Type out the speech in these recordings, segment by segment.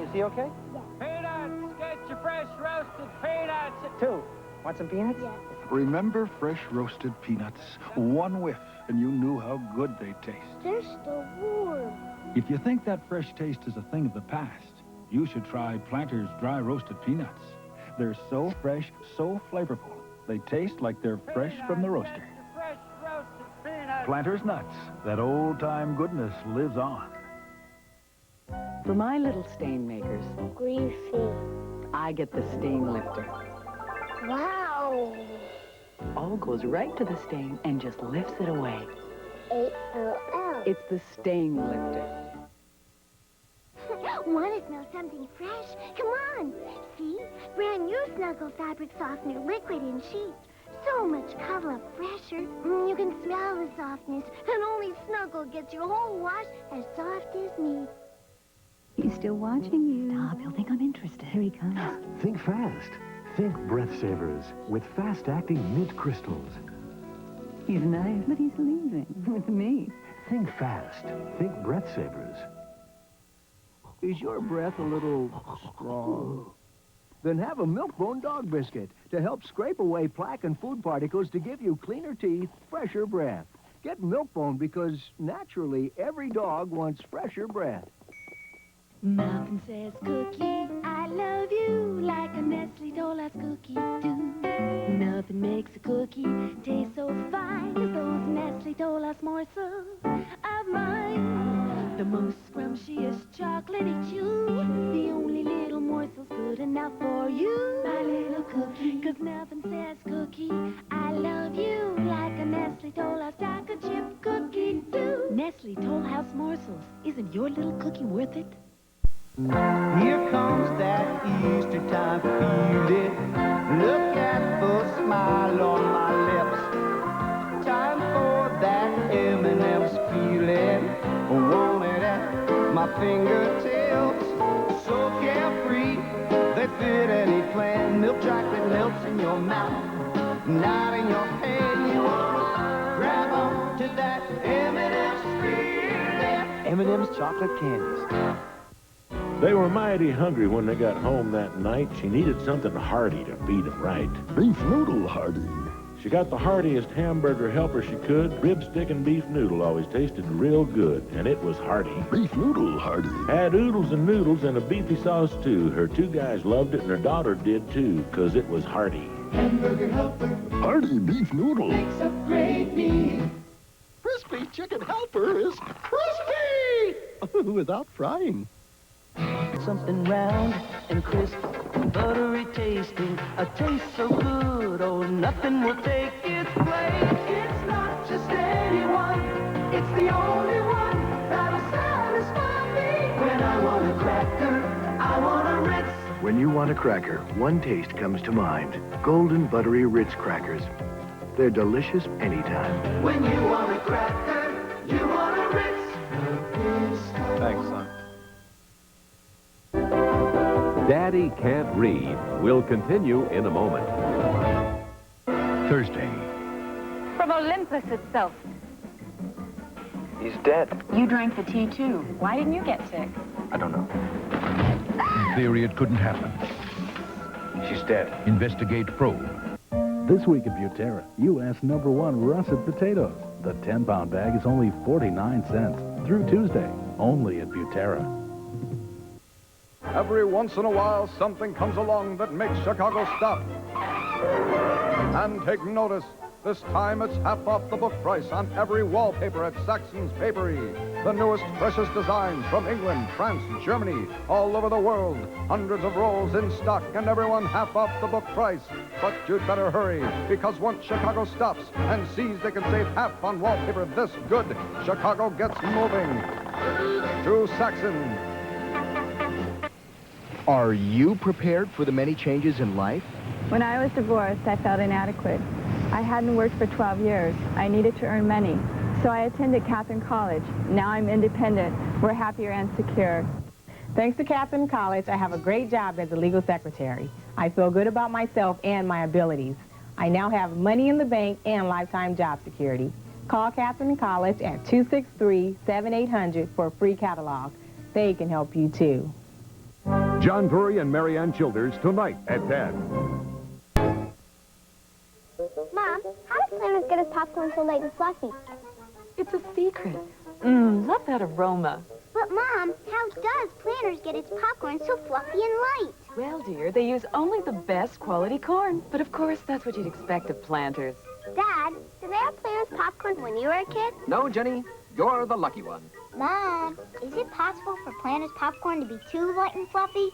Is he okay? Yeah. Peanuts! Get your fresh roasted peanuts! 2. Want some peanuts? Yeah. Remember fresh roasted peanuts? One whiff, and you knew how good they taste. They're still warm. If you think that fresh taste is a thing of the past, you should try Planters dry roasted peanuts. They're so fresh, so flavorful. They taste like they're fresh from the roaster. Fresh roasted peanuts! Planters nuts. That old-time goodness lives on. For my little stain makers, Greasy. I get the stain lifter. Wow. All goes right to the stain and just lifts it away. A-L-L. It's the stain lifter. Want to smell something fresh? Come on. See? Brand new Snuggle fabric softener, liquid in sheets. So much color, fresher. You can smell the softness, and only Snuggle gets your whole wash as soft as me. He's still watching you. Stop, he'll think I'm interested. Here he comes. Think fast. Think Breath Savers with fast-acting mint crystals. He's nice, but he's leaving with me. Think fast. Think Breath Savers. Is your breath a little strong? Then have a Milkbone dog biscuit to help scrape away plaque and food particles to give you cleaner teeth, fresher breath. Get Milkbone because, naturally, every dog wants fresher breath. Nothing says cookie, I love you, like a Nestle Tollhouse cookie do. Nothing makes a cookie taste so fine as those Nestle Tollhouse morsels of mine. The most scrumptious chocolatey chew, the only little morsels good enough for you, my little cookie. 'Cause nothing says cookie, I love you, like a Nestle Tollhouse chocolate chip cookie do. Nestle Tollhouse morsels, isn't your little cookie worth it? Here comes that Easter time feeling. Look at the smile on my lips. Time for that M&M's feeling. Want it at my fingertips. So carefree, they fit any plan. Milk chocolate melts in your mouth, not in your hand. You wanna grab on to that M&M's feeling. M&M's chocolate candies. They were mighty hungry when they got home that night. She needed something hearty to feed them right. Beef noodle hearty. She got the heartiest Hamburger Helper she could. Rib stick and beef noodle always tasted real good, and it was hearty. Beef noodle hearty. Had oodles and noodles and a beefy sauce, too. Her 2 guys loved it, and her daughter did, too, 'cause it was hearty. Hamburger Helper Hearty beef noodle. makes a great meal. Crispy Chicken Helper is crispy! Without frying. Something round and crisp, buttery tasting, a taste so good, oh, nothing will take its place. It's not just anyone, it's the only one that'll satisfy me. When I want a cracker, I want a Ritz. When you want a cracker, one taste comes to mind. Golden buttery Ritz crackers. They're delicious anytime. When you want a cracker, you want a Ritz. Thanks, son. Daddy Can't Read will continue in a moment. Thursday. From Olympus itself. He's dead. You drank the tea, too. Why didn't you get sick? I don't know. In theory, it couldn't happen. She's dead. Investigate probe. This week at Butera, U.S. #1 russet potatoes. The 10-pound bag is only 49 cents. Through Tuesday, only at Butera. Every once in a while, something comes along that makes Chicago stop and take notice. This time, it's half off the book price on every wallpaper at Saxon's Papery. The newest, freshest designs from England, France, Germany, all over the world. Hundreds of rolls in stock, and everyone half off the book price. But you'd better hurry, because once Chicago stops and sees they can save half on wallpaper this good, Chicago gets moving to Saxon. Are you prepared for the many changes in life? When I was divorced, I felt inadequate. I hadn't worked for 12 years. I needed to earn money. So I attended Catherine College. Now I'm independent. We're happier and secure. Thanks to Catherine College, I have a great job as a legal secretary. I feel good about myself and my abilities. I now have money in the bank and lifetime job security. Call Catherine College at 263-7800 for a free catalog. They can help you too. John Puri and Marianne Childers tonight at 10. Mom, how do Planners get his popcorn so light and fluffy? It's a secret. Love that aroma. But, Mom, how does Planners get its popcorn so fluffy and light? Well, dear, they use only the best quality corn. But, of course, that's what you'd expect of Planters. Dad, did they have Planners popcorn when you were a kid? No, Jenny, you're the lucky one. Mom, is it possible for Planners popcorn to be too light and fluffy?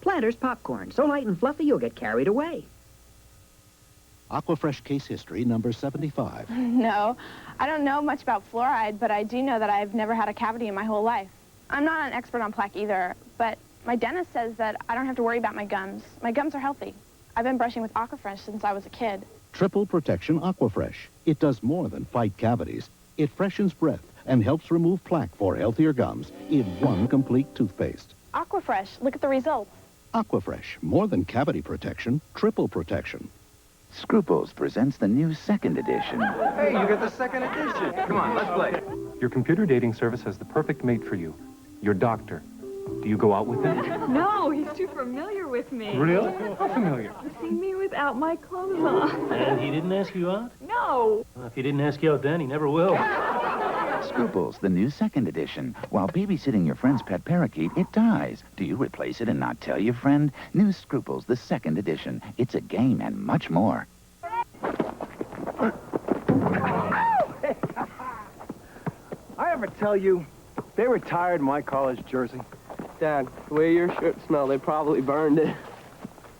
Planters popcorn, so light and fluffy you'll get carried away. Aqua-Fresh case history number 75. No, I don't know much about fluoride, but I do know that I've never had a cavity in my whole life. I'm not an expert on plaque either, but my dentist says that I don't have to worry about my gums. My gums are healthy. I've been brushing with Aqua-Fresh since I was a kid. Triple Protection Aqua-Fresh. It does more than fight cavities. It freshens breath and helps remove plaque for healthier gums in one complete toothpaste. Aqua-Fresh, look at the results. Aqua-Fresh, more than cavity protection, triple protection. Scruples presents the new second edition. Hey, you got the second edition. Come on, let's play. Your computer dating service has the perfect mate for you. Your doctor. Do you go out with him? No, he's too familiar with me. Really? How familiar? He's seen me without my clothes on. And he didn't ask you out? No. Well, if he didn't ask you out then, he never will. Scruples, the new second edition. While babysitting your friend's pet parakeet, it dies. Do you replace it and not tell your friend? New Scruples, the second edition. It's a game and much more. I ever tell you, they retired my college jersey. Dad, the way your shirt smells, they probably burned it.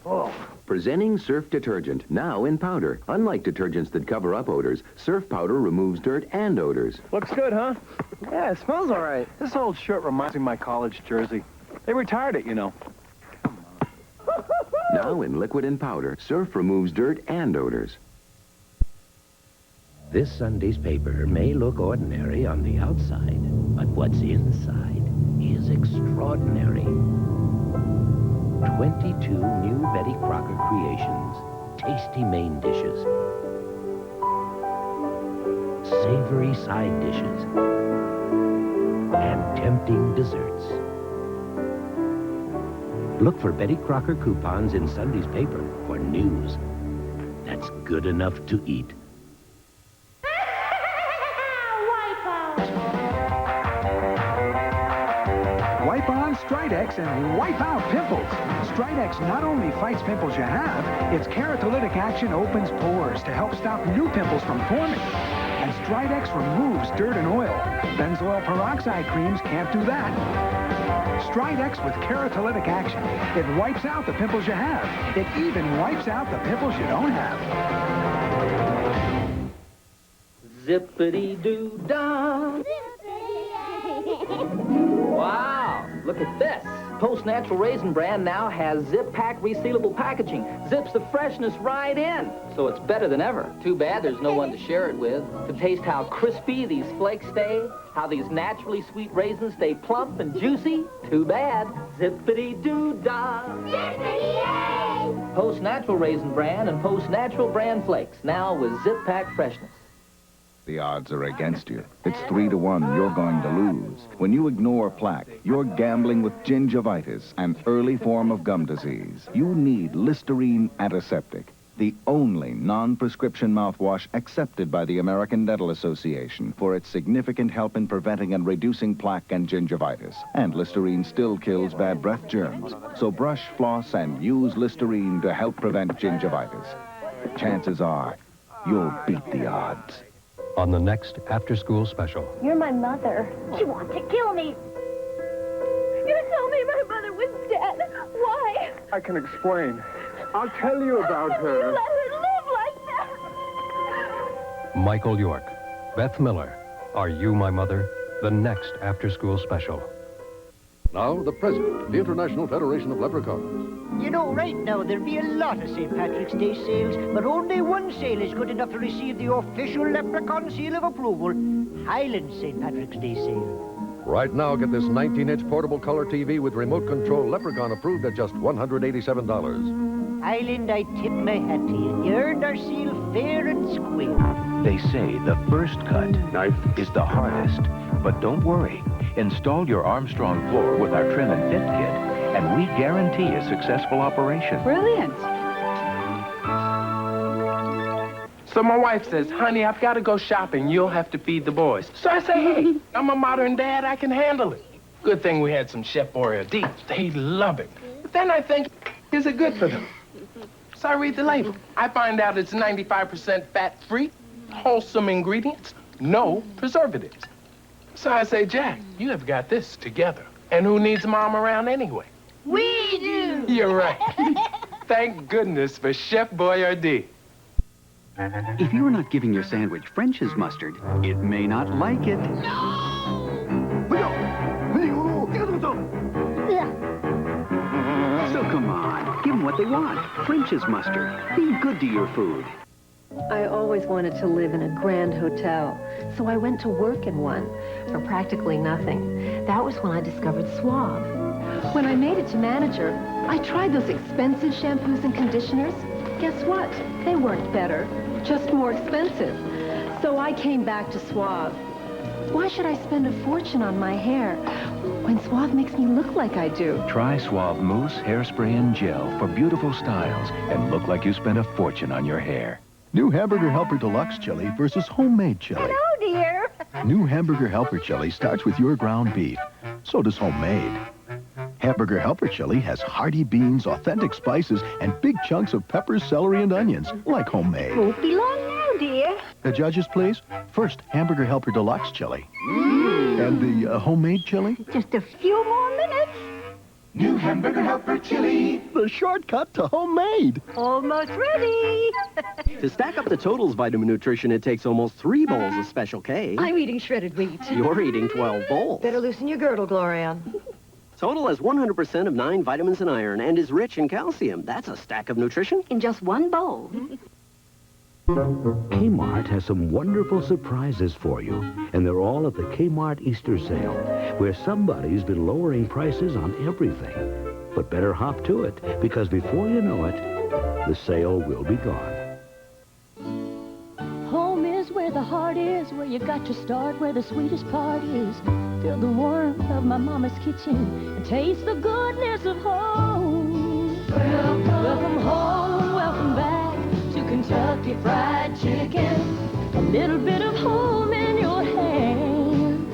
Oh. Presenting Surf detergent, now in powder. Unlike detergents that cover up odors, Surf powder removes dirt and odors. Looks good, huh? Yeah, it smells all right. This old shirt reminds me of my college jersey. They retired it, you know. Now in liquid and powder, Surf removes dirt and odors. This Sunday's paper may look ordinary on the outside, but what's inside is extraordinary. 22 new Betty Crocker creations, tasty main dishes, savory side dishes, and tempting desserts. Look for Betty Crocker coupons in Sunday's paper for news that's good enough to eat. Wipe on Stridex and wipe out pimples. Stridex not only fights pimples you have, its keratolytic action opens pores to help stop new pimples from forming. And Stridex removes dirt and oil. Benzoyl peroxide creams can't do that. Stridex with keratolytic action. It wipes out the pimples you have. It even wipes out the pimples you don't have. Zippity-doo-dah. Wow, look at this. Post Natural Raisin Bran now has zip-pack resealable packaging. Zips the freshness right in. So it's better than ever. Too bad there's no one to share it with. To taste how crispy these flakes stay, how these naturally sweet raisins stay plump and juicy. Too bad. Zippity-doo-dah. Zippity-yay! Post Natural Raisin Bran and Post Natural Bran Flakes, now with zip-pack freshness. The odds are against you. It's 3-1 you're going to lose. When you ignore plaque, you're gambling with gingivitis, an early form of gum disease. You need Listerine Antiseptic, the only non-prescription mouthwash accepted by the American Dental Association for its significant help in preventing and reducing plaque and gingivitis. And Listerine still kills bad breath germs. So brush, floss, and use Listerine to help prevent gingivitis. Chances are, you'll beat the odds. On the next after-school special. You're my mother. She wants to kill me. You told me my mother was dead. Why? I can explain. I'll tell you about You her. let her live like that. Michael York, Beth Miller, Are You My Mother? The next after-school special. Now, the president of the International Federation of Leprechauns. You know, right now, there'll be a lot of St. Patrick's Day sales, but only one sale is good enough to receive the official Leprechaun seal of approval, Highland St. Patrick's Day sale. Right now, get this 19-inch portable color TV with remote control Leprechaun approved at just $187. Highland, I tip my hat to you. You earned our seal fair and square. They say the first cut is the hardest, but don't worry. Install your Armstrong floor with our trim and fit kit, and we guarantee a successful operation. Brilliant. So my wife says, honey, I've got to go shopping. You'll have to feed the boys. So I say, hey, I'm a modern dad. I can handle it. Good thing we had some Chef Boyardee. They love it. But then I think, is it good for them? So I read the label. I find out it's 95% fat-free, wholesome ingredients, no preservatives. So I say, Jack, you have got this together. And who needs mom around anyway? We do. You're right. Thank goodness for Chef Boyardee. If you're not giving your sandwich French's mustard, it may not like it. So come on, give them what they want. French's mustard. Be good to your food. I always wanted to live in a grand hotel, so I went to work in one for practically nothing. That was when I discovered Suave. When I made it to manager, I tried those expensive shampoos and conditioners. Guess what? They weren't better, just more expensive. So I came back to Suave. Why should I spend a fortune on my hair when Suave makes me look like I do? Try Suave Mousse, Hairspray, and Gel for beautiful styles and look like you spent a fortune on your hair. New Hamburger Helper Deluxe Chili versus homemade chili. Hello, dear. New Hamburger Helper Chili starts with your ground beef. So does homemade. Hamburger Helper Chili has hearty beans, authentic spices, and big chunks of peppers, celery, and onions, like homemade. Won't be long now, dear. The judges, please. First, Hamburger Helper Deluxe Chili. And the homemade chili? Just a few more minutes. New Hamburger Helper Chili. The shortcut to homemade. Almost ready. To stack up the Total's vitamin nutrition, it takes almost 3 bowls of Special K. I'm eating shredded wheat. You're eating 12 bowls. Better loosen your girdle, Gloria. Total has 100% of 9 vitamins and iron and is rich in calcium. That's a stack of nutrition. In just one bowl. Kmart has some wonderful surprises for you, and they're all at the Kmart Easter sale, where somebody's been lowering prices on everything. But better hop to it, because before you know it, the sale will be gone. Home is where the heart is, where you got to start, where the sweetest part is. Feel the warmth of my mama's kitchen and taste the goodness of home. Welcome home, welcome back to Kentucky Fried Chicken. A little bit of home in your hand.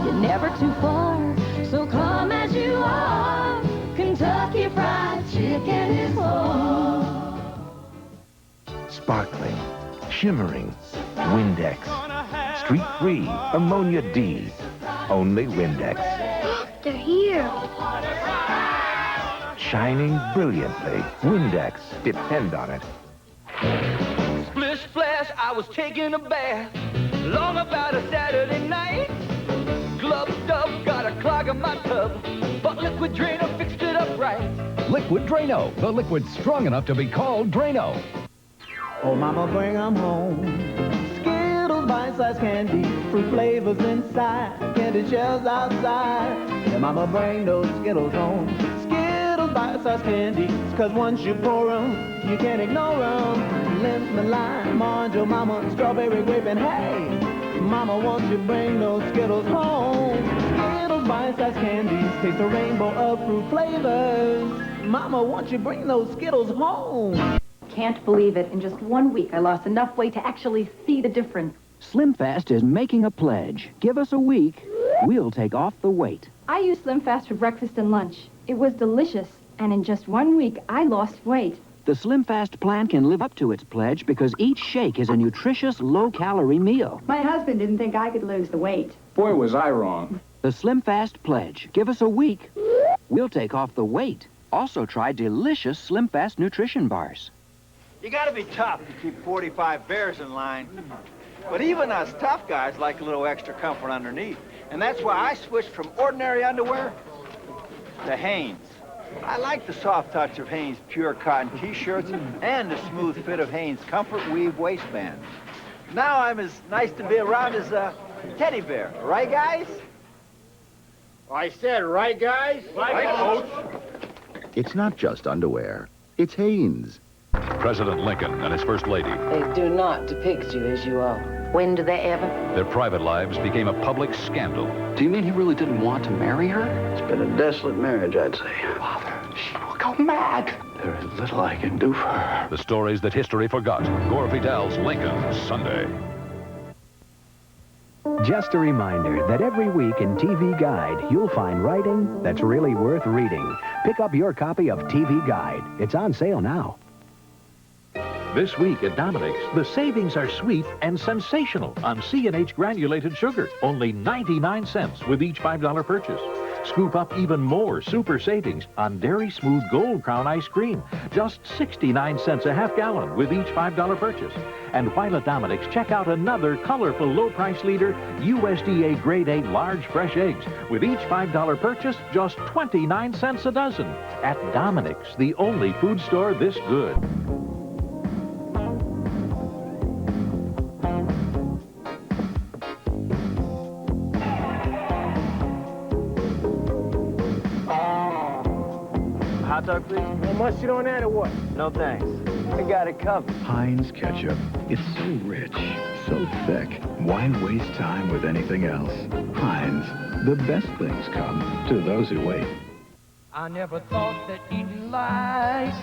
You're never too far, so come as you are. Kentucky Fried Chicken is home. Sparkling, shimmering, Windex. Streak-free, ammonia-D. Only Windex. They're here. Shining brilliantly. Windex. Depend on it. Splish splash, I was taking a bath. Long about a Saturday night. Gloved up, got a clog in my tub. But Liquid Drano fixed it up right. Liquid Drano, the liquid strong enough to be called Drano. Oh, mama, bring 'em home. Skittles, bite-sized candy, fruit flavors inside, candy shells outside. Yeah, mama, bring those Skittles home. Skittles, bite-sized candy, 'cause once you pour 'em, you can't ignore 'em. Lemon, lime, orange, oh, mama, strawberry, grape, and hey, mama, won't you bring those Skittles home? Skittles, bite-sized candies, taste the rainbow of fruit flavors. Mama, won't you bring those Skittles home? Can't believe it. In just 1 week, I lost enough weight to actually see the difference. SlimFast is making a pledge. Give us a week, we'll take off the weight. I used SlimFast for breakfast and lunch. It was delicious, and in just 1 week, I lost weight. The SlimFast plan can live up to its pledge because each shake is a nutritious, low-calorie meal. My husband didn't think I could lose the weight. Boy, was I wrong. The SlimFast pledge. Give us a week, we'll take off the weight. Also try delicious SlimFast nutrition bars. You gotta be tough to keep 45 bears in line. But even us tough guys like a little extra comfort underneath. And that's why I switched from ordinary underwear to Hanes. I like the soft touch of Hanes pure cotton t-shirts and the smooth fit of Hanes comfort weave waistbands. Now I'm as nice to be around as a teddy bear. Right, guys? I said, right, guys? Right, Coach. It's not just underwear. It's Hanes. President Lincoln and his First Lady. They do not depict you as you are. When do they ever? Their private lives became a public scandal. Do you mean he really didn't want to marry her? It's been a desolate marriage, I'd say. Father, she will go mad. There is little I can do for her. The stories that history forgot. Gore Vidal's Lincoln, Sunday. Just a reminder that every week in TV Guide, you'll find writing that's really worth reading. Pick up your copy of TV Guide. It's on sale now. This week at Dominick's, the savings are sweet and sensational on C&H granulated sugar. Only 99 cents with each $5 purchase. Scoop up even more super savings on Dairy Smooth Gold Crown ice cream. Just 69 cents a half gallon with each $5 purchase. And while at Dominick's, check out another colorful low-price leader, USDA Grade A large fresh eggs. With each $5 purchase, just 29 cents a dozen. At Dominick's, the only food store this good. Hot dog, please. Want mustard on that or what? No, thanks. I got it covered. Heinz Ketchup. It's so rich, so thick. Why waste time with anything else? Heinz. The best things come to those who wait. I never thought that eating light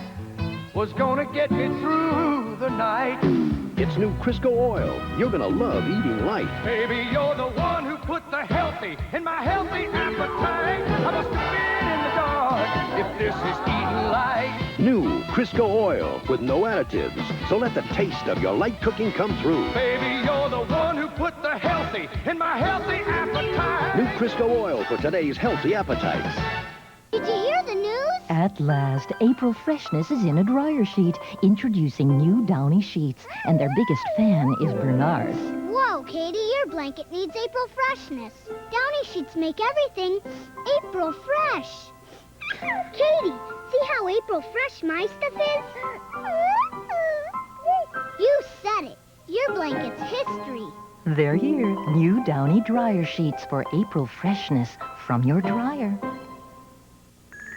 was gonna get me through the night. It's new Crisco oil. You're gonna love eating light. Baby, you're the one who put the healthy in my healthy appetite. I must have been in the dark if this is eating light. New Crisco oil with no additives. So let the taste of your light cooking come through. Baby, you're the one who put the healthy in my healthy appetite. New Crisco oil for today's healthy appetites. Did you hear the news? At last, April Freshness is in a dryer sheet, introducing new Downy sheets, and their biggest fan is Bernard's. Whoa, Katie, your blanket needs April Freshness. Downy sheets make everything April Fresh. Katie, see how April Fresh my stuff is? You said it. Your blanket's history. They're here, new Downy dryer sheets for April Freshness from your dryer.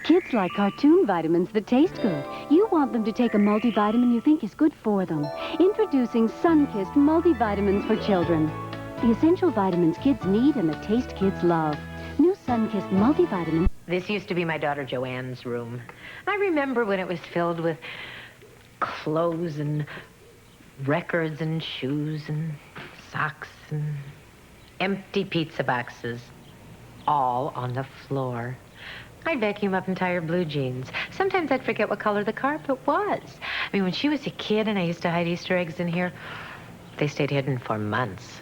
Kids like cartoon vitamins that taste good. You want them to take a multivitamin you think is good for them. Introducing Sunkist multivitamins for children. The essential vitamins kids need and the taste kids love. New Sunkist multivitamins. This used to be my daughter Joanne's room. I remember when it was filled with clothes and records and shoes and socks and empty pizza boxes, all on the floor. I'd vacuum up entire blue jeans. Sometimes I'd forget what color the carpet was. I mean, when she was a kid and I used to hide Easter eggs in here, they stayed hidden for months.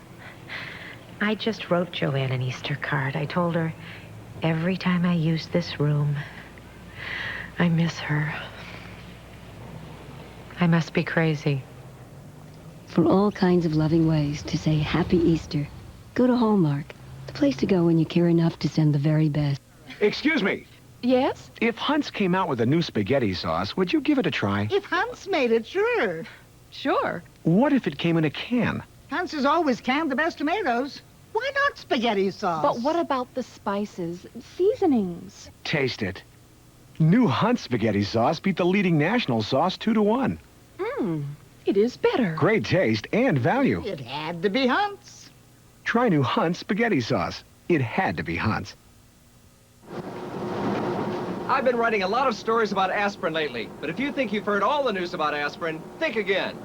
I just wrote Joanne an Easter card. I told her, every time I use this room, I miss her. I must be crazy. For all kinds of loving ways to say Happy Easter, go to Hallmark, the place to go when you care enough to send the very best. Excuse me. Yes? If Hunt's came out with a new spaghetti sauce, would you give it a try? If Hunt's made it, sure. Sure. What if it came in a can? Hunt's has always canned the best tomatoes. Why not spaghetti sauce? But what about the spices, seasonings? Taste it. New Hunt spaghetti sauce beat the leading national sauce 2-1. It is better. Great taste and value. It had to be Hunt's. Try new Hunt spaghetti sauce. It had to be Hunt's. I've been writing a lot of stories about aspirin lately, but if you think you've heard all the news about aspirin, think again.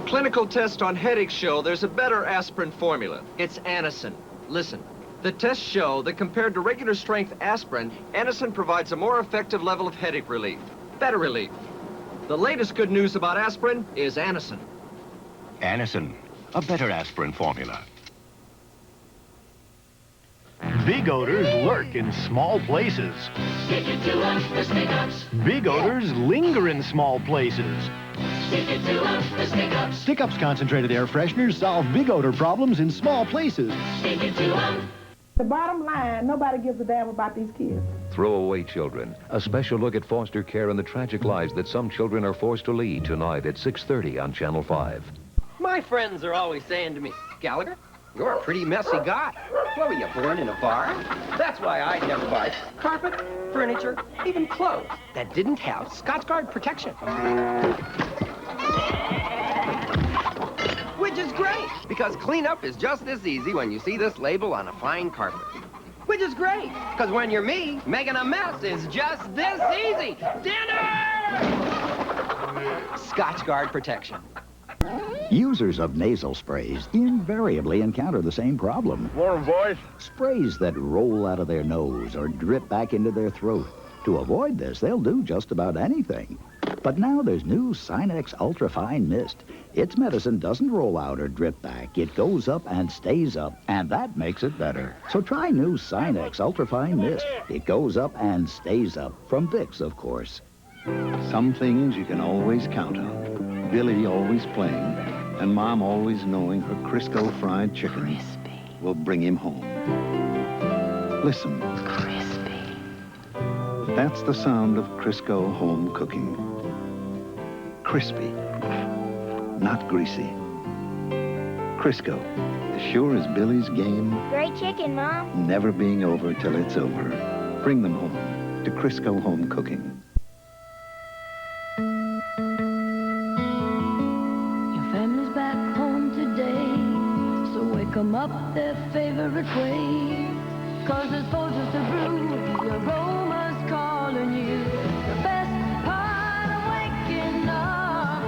Clinical tests on headaches show there's a better aspirin formula. It's Anacin. Listen, the tests show that compared to regular strength aspirin, Anacin provides a more effective level of headache relief. Better relief. The latest good news about aspirin is Anacin. Anacin, a better aspirin formula. Big odors lurk in small places. Big odors linger in small places. Stick-Up's concentrated air fresheners solve big odor problems in small places. The bottom line, nobody gives a damn about these kids. Throwaway children. A special look at foster care and the tragic lives that some children are forced to lead tonight at 6:30 on Channel 5. My friends are always saying to me, Gallagher, you're a pretty messy guy. What, were you born in a barn? That's why I'd never buy carpet, furniture, even clothes that didn't have Scotch Guard protection. Because cleanup is just as easy when you see this label on a fine carpet. Which is great, because when you're me, making a mess is just this easy. Dinner! Scotch Guard protection. Users of nasal sprays invariably encounter the same problem. Warm voice. Sprays that roll out of their nose or drip back into their throat. To avoid this, they'll do just about anything. But now there's new Sinex Ultrafine Mist. Its medicine doesn't roll out or drip back. It goes up and stays up, and that makes it better. So try new Sinex Ultrafine Mist. It goes up and stays up. From Vicks, of course. Some things you can always count on. Billy always playing, and Mom always knowing her Crisco fried chicken will bring him home. Listen. Crispy. That's the sound of Crisco home cooking. Crispy, not greasy. Crisco, as sure as Billy's game, Great chicken, Mom. never being over till it's over. Bring them home to Crisco home cooking. Family's back home today, so wake 'em up their favorite way. 'Cause there's Folgers to brew, the aroma's calling you. The best part of waking up,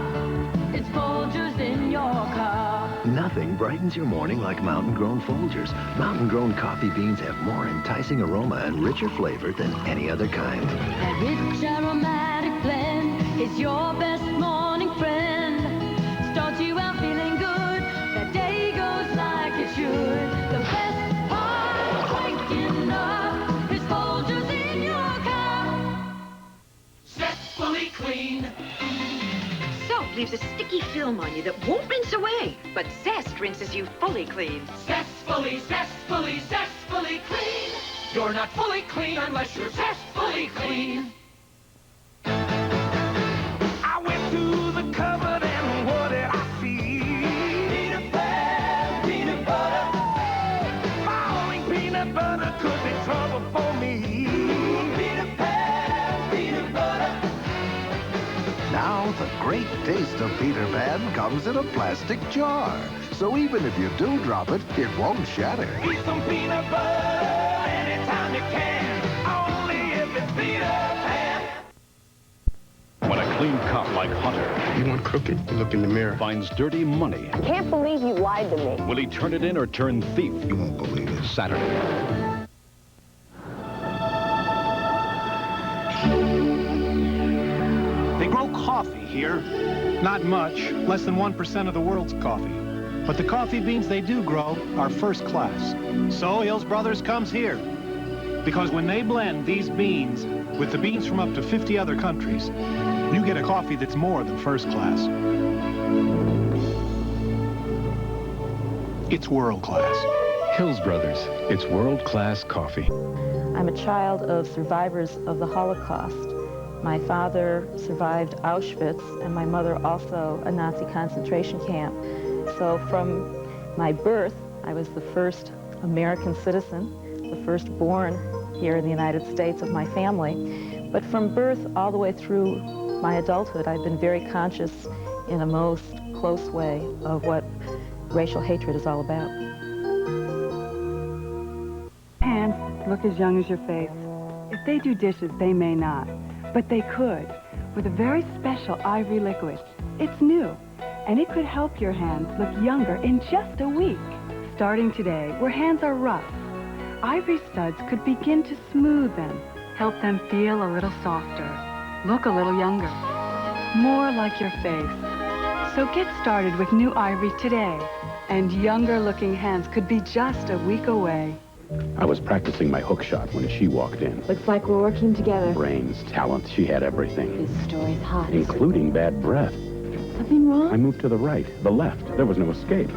it's Folgers in your car. Nothing brightens your morning like mountain-grown Folgers. Mountain-grown coffee beans have more enticing aroma and richer flavor than any other kind. That rich aromatic blend is your best morning friend. Starts you out feeling good, that day goes like it should. The best part of waking up is Folgers in your car. Zestfully clean. Soap leaves a sticky film on you that won't rinse away, but Zest rinses you fully clean. Zestfully, zestfully, zestfully clean. You're not fully clean unless you're zestfully clean. I went to the cupboard and what did I see? Peanut butter, peanut butter. Falling peanut butter could be trouble for me. Peanut butter. Now the great taste of Peter Pan comes in a plastic jar. So even if you do drop it, it won't shatter. Eat some peanut butter anytime you can. Only if it's Peter Pan. When a clean cop like Hunter... You want crooked? Look in the mirror. ...finds dirty money... I can't believe you lied to me. Will he turn it in or turn thief? You won't believe it. Saturday. They grow coffee here. Not much, less than 1% of the world's coffee. But the coffee beans they do grow are first class. So Hills Brothers comes here. Because when they blend these beans with the beans from up to 50 other countries, you get a coffee that's more than first class. It's world class. Hills Brothers, it's world-class coffee. I'm a child of survivors of the Holocaust. My father survived Auschwitz, and my mother also a Nazi concentration camp. So from my birth, I was the first American citizen, the first born here in the United States of my family. But from birth all the way through my adulthood, I've been very conscious in a most close way of what racial hatred is all about. Hands look as young as your face. If they do dishes, they may not, but they could with a very special ivory liquid. It's new, and it could help your hands look younger in just a week. Starting today, where hands are rough, ivory studs could begin to smooth them, help them feel a little softer, look a little younger, more like your face. So get started with new ivory today, and younger-looking hands could be just a week away. I was practicing my hook shot when she walked in. Looks like we're working together. Brains, talent, she had everything. This story's hot. Including bad breath. Something wrong? I moved to the right, the left. There was no escape.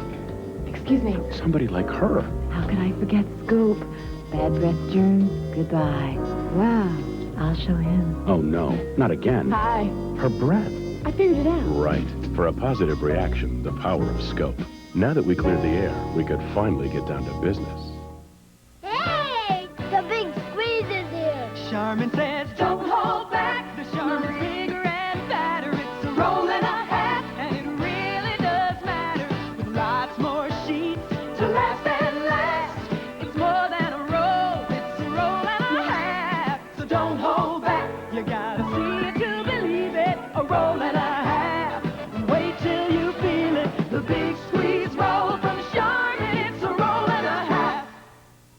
Excuse me. Somebody like her. How can I forget Scoop? Bad breath germs, goodbye. Wow, I'll show him. Oh, no, not again. Hi. Her breath. I figured it out. Right. For a positive reaction, the power of Scope. Now that we cleared the air, we could finally get down to business. Hey! The big squeeze is here! Charmin says, don't hold back. The Charmin's bigger and fatter. It's a roll and a half, and it really does matter. With lots more Don't hold back. You gotta see it to believe it. Roll it out.